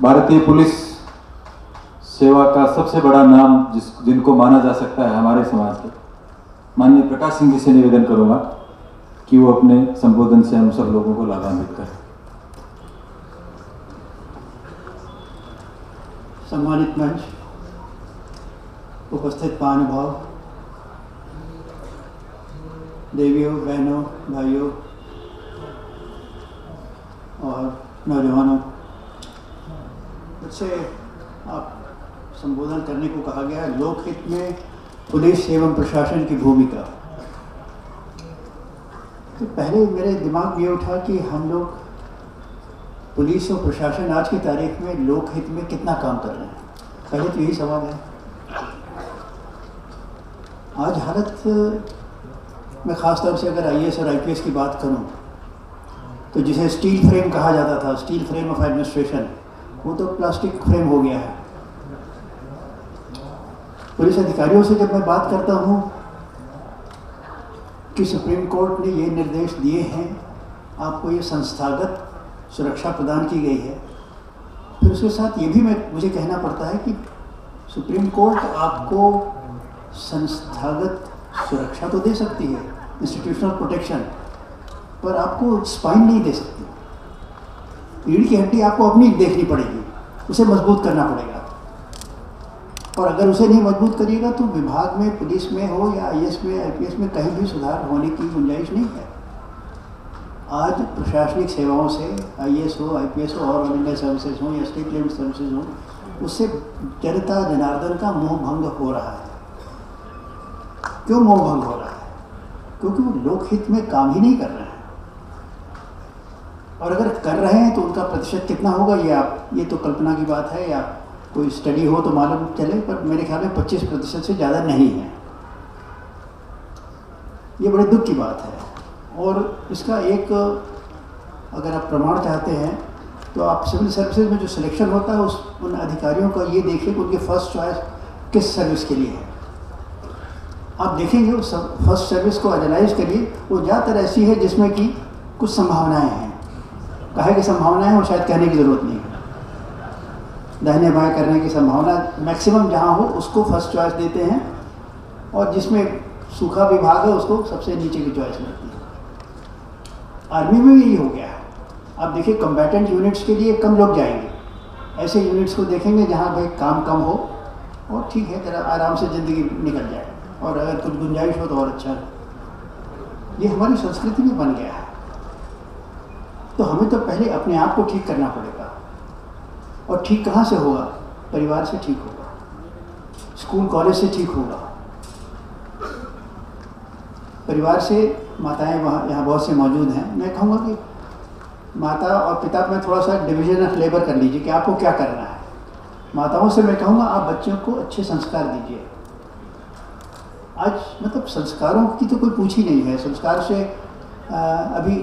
भारतीय पुलिस सेवा का सबसे बड़ा नाम जिनको माना जा सकता है हमारे समाज के माननीय प्रकाश सिंह जी से निवेदन करूंगा कि वो अपने संबोधन से हम सब लोगों को लाभान्वित करें। सम्मानित मंच, उपस्थित महानुभाव, देवियों, बहनों, भाइयों और नौजवानों, मुझसे आप संबोधन करने को कहा गया है लोकहित में पुलिस एवं प्रशासन की भूमिका। तो पहले मेरे दिमाग में ये उठा कि हम लोग पुलिस और प्रशासन आज की तारीख में लोकहित में कितना काम कर रहे हैं। पहले तो यही सवाल है। आज हालत में ख़ास तौर से अगर आईएएस और आईपीएस की बात करूं तो जिसे स्टील फ्रेम कहा जाता था, स्टील फ्रेम ऑफ एडमिनिस्ट्रेशन, वो तो प्लास्टिक फ्रेम हो गया है। पुलिस अधिकारियों से जब मैं बात करता हूँ कि सुप्रीम कोर्ट ने ये निर्देश दिए हैं, आपको ये संस्थागत सुरक्षा प्रदान की गई है, फिर उसके साथ ये भी मुझे कहना पड़ता है कि सुप्रीम कोर्ट आपको संस्थागत सुरक्षा तो दे सकती है, इंस्टीट्यूशनल प्रोटेक्शन, पर आपको स्पाइन नहीं दे सकती। रीढ़ की हड्डी आपको अपनी देखनी पड़ेगी, उसे मजबूत करना पड़ेगा। और अगर उसे नहीं मजबूत करिएगा तो विभाग में, पुलिस में हो या आईएएस में, आईपीएस में कहीं भी सुधार होने की गुंजाइश नहीं है। आज प्रशासनिक सेवाओं से, आईएएस हो, आईपीएस हो और ऑल इंडिया सर्विसेज हो या स्टेट लेवल सर्विसेज हो, उससे जनता जनार्दन का मोह भंग हो रहा है। क्यों मोह भंग हो रहा है? क्योंकि वो लोकहित में काम ही नहीं कर रहे हैं। और अगर कर रहे हैं तो उनका प्रतिशत कितना होगा ये तो कल्पना की बात है, या कोई स्टडी हो तो मालूम चले, पर मेरे ख्याल में 25% से ज़्यादा नहीं है। ये बड़े दुख की बात है। और इसका एक, अगर आप प्रमाण चाहते हैं तो आप सिविल सर्विसेज में जो सिलेक्शन होता है उन अधिकारियों का ये देखिए कि उनकी फर्स्ट चॉइस किस सर्विस के लिए है। आप देखेंगे उस फर्स्ट सर्विस को एनालाइज करिए, वो ज़्यादातर ऐसी है जिसमें कि कुछ संभावनाएं हैं। काहे की संभावनाएं हैं वो शायद कहने की ज़रूरत नहीं है। दाहिने बाएं करने की संभावना मैक्सिमम जहाँ हो उसको फर्स्ट चॉइस देते हैं, और जिसमें सूखा विभाग है उसको सबसे नीचे की चॉइस मिलती है। आर्मी में भी यही हो गया है। आप देखिए कम्बैटेंट यूनिट्स के लिए कम लोग जाएंगे, ऐसे यूनिट्स को देखेंगे जहाँ भाई काम कम हो और ठीक है, जरा आराम से ज़िंदगी निकल जाए, और अगर कुछ गुंजाइश हो तो और अच्छा है। ये हमारी संस्कृति में बन गया है। तो हमें तो पहले अपने आप को ठीक करना पड़ेगा। और ठीक कहाँ से होगा? परिवार से ठीक होगा, स्कूल कॉलेज से ठीक होगा, परिवार से। माताएं वहाँ यहाँ बहुत से मौजूद हैं। मैं कहूँगा कि माता और पिता में थोड़ा सा डिवीजन ऑफ लेबर कर लीजिए कि आपको क्या करना है। माताओं से मैं कहूँगा आप बच्चों को अच्छे संस्कार दीजिए। आज मतलब संस्कारों की तो कोई पूछ ही नहीं है। संस्कार से अभी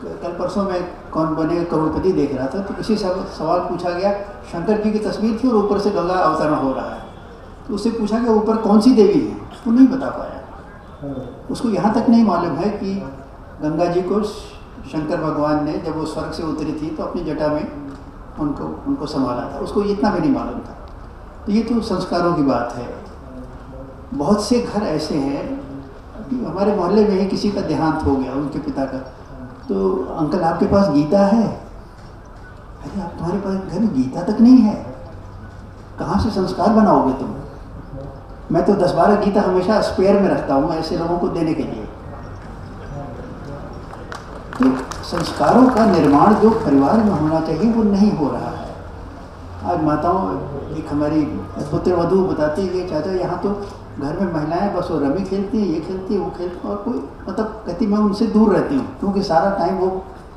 कल परसों मैं कौन बने करोड़पति देख रहा था, तो किसी सवाल पूछा गया, शंकर जी की तस्वीर थी और ऊपर से गंगा अवतरण हो रहा है, तो उससे पूछा गया ऊपर कौन सी देवी है, तो नहीं बता पाया। उसको यहाँ तक नहीं मालूम है कि गंगा जी को शंकर भगवान ने जब वो स्वर्ग से उतरी थी तो अपनी जटा में उनको संभाला था, उसको इतना भी नहीं मालूम था। तो ये तो संस्कारों की बात है। बहुत से घर ऐसे हैं, हमारे मोहल्ले में ही किसी का देहांत हो गया, उनके पिता का, तो अंकल आपके पास गीता है? अरे आप, तुम्हारे पास घर में गीता तक नहीं है, कहाँ से संस्कार बनाओगे तुम? मैं तो 10-12 गीता हमेशा स्पेयर में रखता हूँ ऐसे लोगों को देने के लिए। तो संस्कारों का निर्माण जो परिवार में होना चाहिए वो नहीं हो रहा है। आज माताओं, एक हमारी पुत्र वधू बताती है, चाचा यहाँ तो घर में महिलाएं बस वो रमी खेलती हैं, ये खेलती है, वो खेलती है, और कोई मतलब कहती मैं उनसे दूर रहती हूँ क्योंकि सारा टाइम वो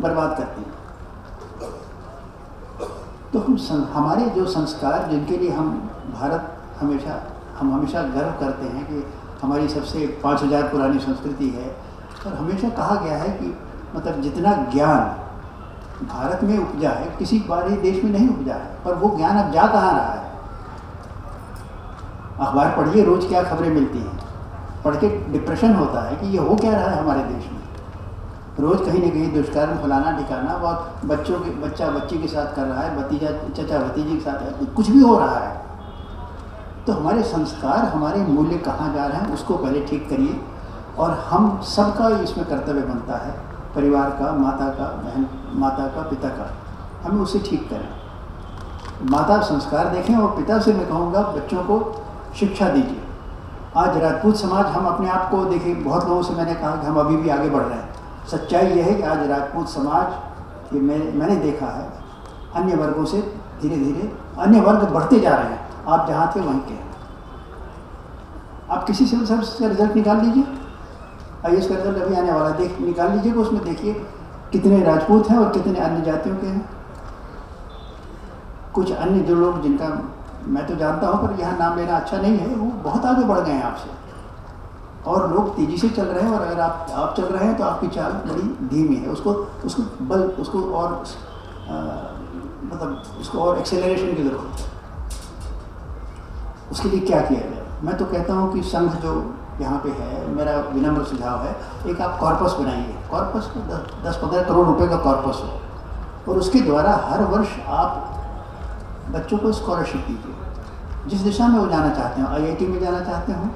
बर्बाद करती हैं। तो हमारे जो संस्कार जिनके लिए हम हमेशा गर्व करते हैं कि हमारी सबसे 5000 पुरानी संस्कृति है, और हमेशा कहा गया है कि मतलब जितना ज्ञान भारत में उपजा है किसी बाहरी देश में नहीं उपजा है, पर वो ज्ञान अब जा कहाँ रहा है? अखबार पढ़िए, रोज़ क्या खबरें मिलती हैं, पढ़ के डिप्रेशन होता है कि ये हो क्या रहा है हमारे देश में। रोज़ कहीं ना कहीं दुष्कर्म फलाना ठिकाना, और बच्चा बच्ची के साथ कर रहा है, भतीजा चचा भतीजी के साथ है, तो कुछ भी हो रहा है। तो हमारे संस्कार, हमारे मूल्य कहाँ जा रहे हैं, उसको पहले ठीक करिए। और हम सबका इसमें कर्तव्य बनता है, परिवार का, माता का, बहन, माता का, पिता का, हमें उसे ठीक करें। माता संस्कार देखें, और पिता से मैं कहूँगा बच्चों को शिक्षा दीजिए। आज राजपूत समाज, हम अपने आप को देखिए, बहुत लोगों से मैंने कहा कि हम अभी भी आगे बढ़ रहे हैं। सच्चाई यह है कि आज राजपूत समाज, ये मैंने देखा है, अन्य वर्गों से धीरे धीरे अन्य वर्ग बढ़ते जा रहे हैं। आप जहाँ थे वहीं के हैं। आप किसी सिविल सर्विस का रिजल्ट निकाल लीजिए, IAS का रिजल्ट अभी आने वाला, निकाल लीजिएगा, उसमें देखिए कितने राजपूत हैं और कितने अन्य जातियों के हैं। कुछ अन्य जो लोग, जिनका मैं तो जानता हूँ पर यहाँ नाम लेना अच्छा नहीं है, वो बहुत आगे बढ़ गए हैं आपसे, और लोग तेज़ी से चल रहे हैं। और अगर आप चल रहे हैं तो आपकी चाल बड़ी धीमी है। उसको और मतलब उसको और एक्सेलरेशन की ज़रूरत है। उसके लिए क्या किया जाए? मैं तो कहता हूँ कि संघ जो यहाँ पे है, मेरा विनम्र सुझाव है, एक आप कॉर्पस बनाइए। कॉर्पस को 10-15 करोड़ रुपए का कॉर्पस हो, और उसके द्वारा हर वर्ष आप बच्चों को स्कॉलरशिप दीजिए, जिस दिशा में वो जाना चाहते हैं। IIT में जाना चाहते हो,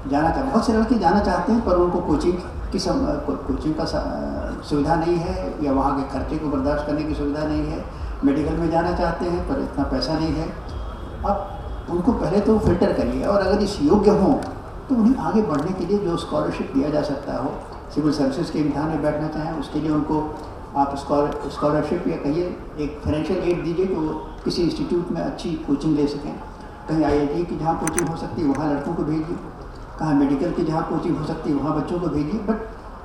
बहुत से लड़के जाना चाहते हैं, पर उनको कोचिंग का सुविधा नहीं है, या वहाँ के खर्चे को बर्दाश्त करने की सुविधा नहीं है। मेडिकल में जाना चाहते हैं पर इतना पैसा नहीं है। आप उनको पहले तो फिल्टर करिए, और अगर इस योग्य हों तो उन्हें आगे बढ़ने के लिए जो स्कॉलरशिप दिया जा सकता हो, सिविल सर्विसेज के इम्तिहान में बैठना चाहें, उसके लिए उनको आप स्कॉलरशिप या कहिए एक फाइनेंशियल एड दीजिए कि वो किसी इंस्टीट्यूट में अच्छी कोचिंग ले सकें। कहीं IIT की जहाँ कोचिंग हो सकती है वहाँ लड़कों को भेजिए, कहाँ मेडिकल की जहाँ कोचिंग हो सकती है वहाँ बच्चों को भेजिए। But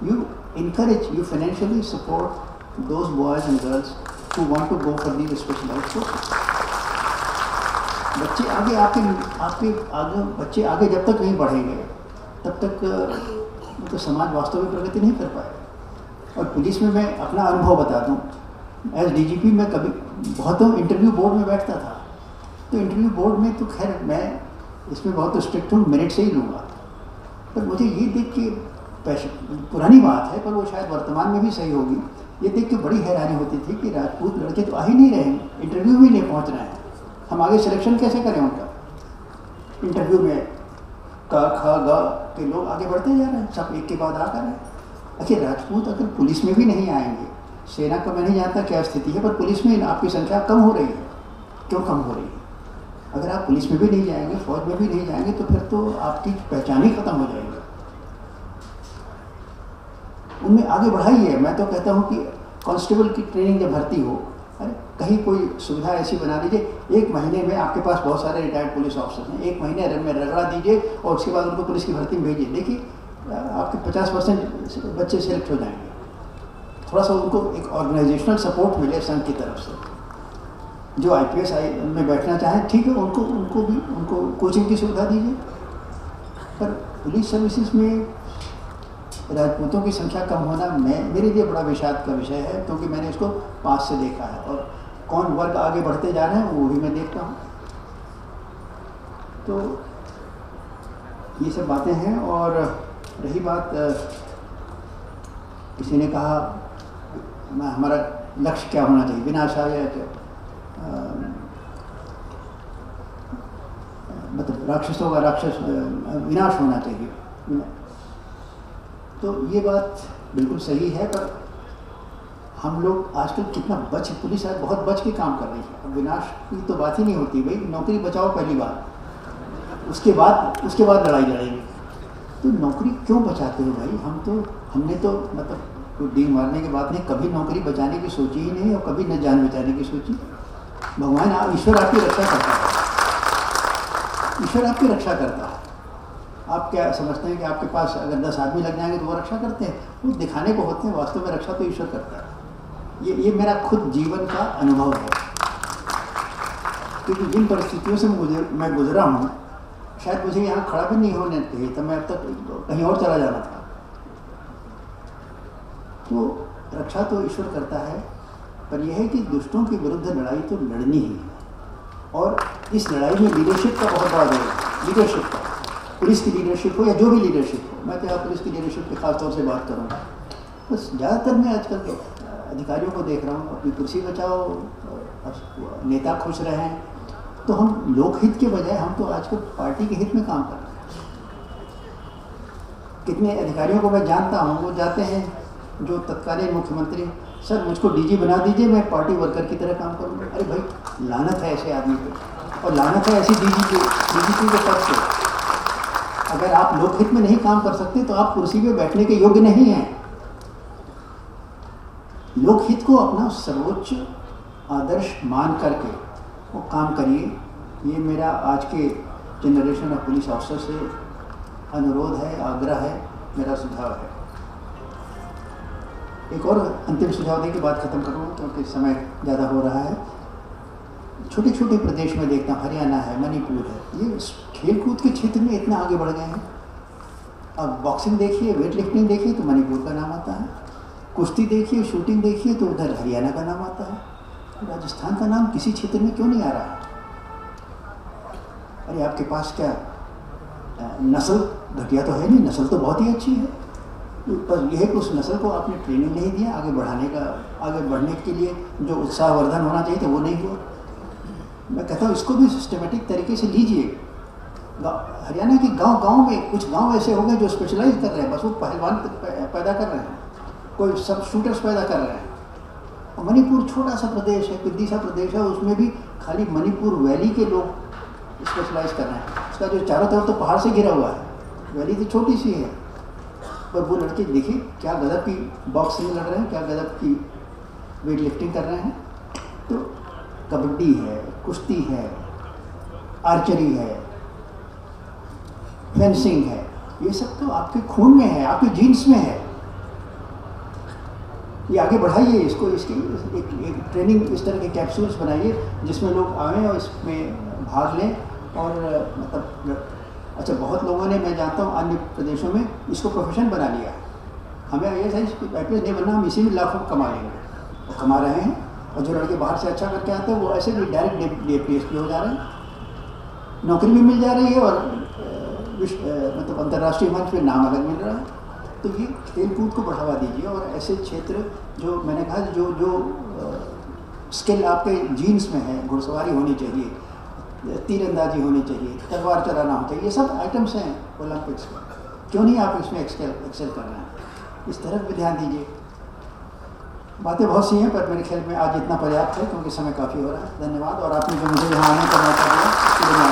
you encourage, you financially support those boys and girls who want to go for these specialised courses. बच्चे आगे जब तक नहीं बढ़ेंगे तब तक तो समाज वास्तव में प्रगति नहीं कर पाएगा। और पुलिस में मैं अपना अनुभव बता दूं, एज DGP मैं कभी बहुतों इंटरव्यू बोर्ड में बैठता था, तो इंटरव्यू बोर्ड में तो खैर मैं इसमें बहुत स्ट्रिक्ट हूँ, मिनट से ही लूँगा। पर मुझे ये देख के, पुरानी बात है पर वो शायद वर्तमान में भी सही होगी, ये देख के बड़ी हैरानी होती थी कि राजपूत लड़के तो आ ही नहीं रहे हैं, इंटरव्यू भी नहीं पहुँच रहे हैं। हम आगे सिलेक्शन कैसे करें उनका? इंटरव्यू में क ख ग के लोग आगे बढ़ते जा रहे हैं, सब एक के बाद आ कर रहे हैं। अच्छा, राजपूत अगर पुलिस में भी नहीं आएंगे, सेना का मैं नहीं जानता क्या स्थिति है, पर पुलिस में आपकी संख्या कम हो रही है। क्यों कम हो रही है? अगर आप पुलिस में भी नहीं जाएंगे, फौज में भी नहीं जाएंगे, तो फिर तो आपकी पहचान ही खत्म हो जाएगी। उनमें आगे बढ़ाइए। मैं तो कहता हूँ कि कांस्टेबल की ट्रेनिंग जब भर्ती हो, अरे कहीं कोई सुविधा ऐसी बना लीजिए, 1 महीने में आपके पास बहुत सारे रिटायर्ड पुलिस ऑफिसर हैं, 1 महीने में रगड़ा दीजिए और उसके बाद उनको पुलिस की भर्ती में भेजिए। देखिए आपके 50% बच्चे सेलेक्ट हो जाएंगे। थोड़ा सा उनको एक ऑर्गेनाइजेशनल सपोर्ट मिले संघ की तरफ से। जो IPS में बैठना चाहें ठीक है, उनको कोचिंग की सुविधा दीजिए। पर पुलिस सर्विसेज में राजपूतों की संख्या कम होना मेरे लिए बड़ा विषाद का विषय है, क्योंकि मैंने इसको पास से देखा है, और कौन वर्ग आगे बढ़ते जा रहे हैं वो भी मैं देखता हूँ। तो ये सब बातें हैं। और रही बात, किसी ने कहा हमारा लक्ष्य क्या होना चाहिए, विनाशाय मतलब राक्षसों का विनाश होना चाहिए। तो ये बात बिल्कुल सही है, पर हम लोग आजकल कितना पुलिस आज बहुत बच के काम कर रही है। विनाश की तो बात ही नहीं होती भाई, नौकरी बचाओ पहली बार, उसके बाद लड़ाई लड़ेंगे। तो नौकरी क्यों बचाते हो भाई? हमने तो मतलब कोई डींग मारने की बात नहीं, कभी नौकरी बचाने की सोची ही नहीं, और कभी न जान बचाने की सोची। भगवान ईश्वर आपकी रक्षा करता है, ईश्वर आपकी रक्षा करता है। आप क्या समझते हैं कि आपके पास अगर 10 आदमी लग जाएंगे तो वो रक्षा करते हैं? वो दिखाने को होते हैं, वास्तव में रक्षा तो ईश्वर करता है। ये मेरा खुद जीवन का अनुभव है, क्योंकि जिन परिस्थितियों से मैं गुजरा हूँ, शायद मुझे यहाँ खड़ा भी नहीं होने चाहिए, तो मैं अब तक कहीं और चला जाना था। तो रक्षा तो ईश्वर करता है, पर यह है कि दुष्टों के विरुद्ध लड़ाई तो लड़नी ही है, और इस लड़ाई में लीडरशिप का बहुत बड़ा रोल है। लीडरशिप का, पुलिस की लीडरशिप हो या जो भी लीडरशिप हो, मैं तो यहाँ पुलिस की लीडरशिप की खास तौर से बात करूँगा। बस ज़्यादातर मैं आजकल के अधिकारियों को देख रहा हूँ, अपनी कुर्सी बचाओ, नेता खुश रहें, तो हम लोकहित के बजाय हम तो आजकल पार्टी के हित में काम कर रहे हैं। कितने अधिकारियों को मैं जानता हूँ, वो जाते हैं जो तत्कालीन मुख्यमंत्री, सर मुझको डीजी बना दीजिए, मैं पार्टी वर्कर की तरह काम करूँगा। अरे भाई लानत है ऐसे आदमी पे, और लानत है ऐसी डीजीपी के पद से। अगर आप लोकहित में नहीं काम कर सकते तो आप कुर्सी पे बैठने के योग्य नहीं हैं। लोकहित को अपना सर्वोच्च आदर्श मान करके वो काम करिए। ये मेरा आज के जनरेशन ऑफ पुलिस ऑफिसर से अनुरोध है, आग्रह है, मेरा सुझाव है। एक और अंतिम सुझाव दे के बात खत्म करूँगा क्योंकि समय ज़्यादा हो रहा है। छोटे छोटे प्रदेश में देखता हूँ, हरियाणा है, मणिपुर है, ये खेल कूद के क्षेत्र में इतना आगे बढ़ गए हैं। अब बॉक्सिंग देखिए, वेट लिफ्टिंग देखिए तो मणिपुर का नाम आता है, कुश्ती देखिए, शूटिंग देखिए तो उधर हरियाणा का नाम आता है। राजस्थान का नाम किसी क्षेत्र में क्यों नहीं आ रहा? अरे आपके पास क्या नस्ल घटिया तो है नहीं, नस्ल तो बहुत ही अच्छी है, पर यह है कि उस नस्ल को आपने ट्रेनिंग नहीं दिया, आगे बढ़ने के लिए जो उत्साहवर्धन होना चाहिए था वो नहीं हुआ। मैं कहता हूँ इसको भी सिस्टमेटिक तरीके से लीजिए। हरियाणा के गांव में कुछ गांव ऐसे हो गए जो स्पेशलाइज कर रहे हैं, बस वो पहलवान पैदा कर रहे हैं, कोई सब शूटर्स पैदा कर रहे हैं। और मणिपुर छोटा सा प्रदेश है, पिद्दी सा प्रदेश है, उसमें भी खाली मणिपुर वैली के लोग स्पेशलाइज कर रहे हैं। उसका जो चारों तरफ तो पहाड़ से घिरा हुआ है, वैली तो छोटी सी है, पर वो लड़के देखिए क्या गजब की बॉक्सिंग लड़ रहे हैं, क्या गजब की वेट लिफ्टिंग कर रहे हैं। तो कबड्डी है, कुश्ती है, आर्चरी है, फेंसिंग है, ये सब तो आपके खून में है, आपके जीन्स में है। ये आगे बढ़ाइए इसको, इसकी एक ट्रेनिंग, इस तरह के कैप्सूल्स बनाइए जिसमें लोग आएँ और इसमें भाग लें। और मतलब अच्छा, बहुत लोगों ने, मैं जानता हूँ अन्य प्रदेशों में इसको प्रोफेशन बना लिया। हमें IAS IPS नहीं बनना, हम इसी में लाखों कमा लेंगे, और कमा रहे हैं। और जो लड़के बाहर से अच्छा करके आते हैं वो ऐसे भी डायरेक्ट DPSP हो जा रहे हैं, नौकरी भी मिल जा रही है, और मतलब अंतर्राष्ट्रीय मंच पे नाम अलग मिल रहा है। तो ये खेल कूद को बढ़ावा दीजिए, और ऐसे क्षेत्र जो मैंने कहा जो स्किल आपके जीन्स में है, घुड़सवारी होनी चाहिए, तीरंदाजी होनी चाहिए, तलवार चलाना होता है, ये सब आइटम्स हैं ओलंपिक्स में, क्यों नहीं आप इसमें एक्सेल कर रहे हैं? इस तरफ भी ध्यान दीजिए। बातें बहुत सी हैं, पर मेरे ख्याल में आज इतना पर्याप्त है क्योंकि समय काफ़ी हो रहा है। धन्यवाद। और आपने जो मुझे यहाँ आने का मौका दिया उसके लिए मैं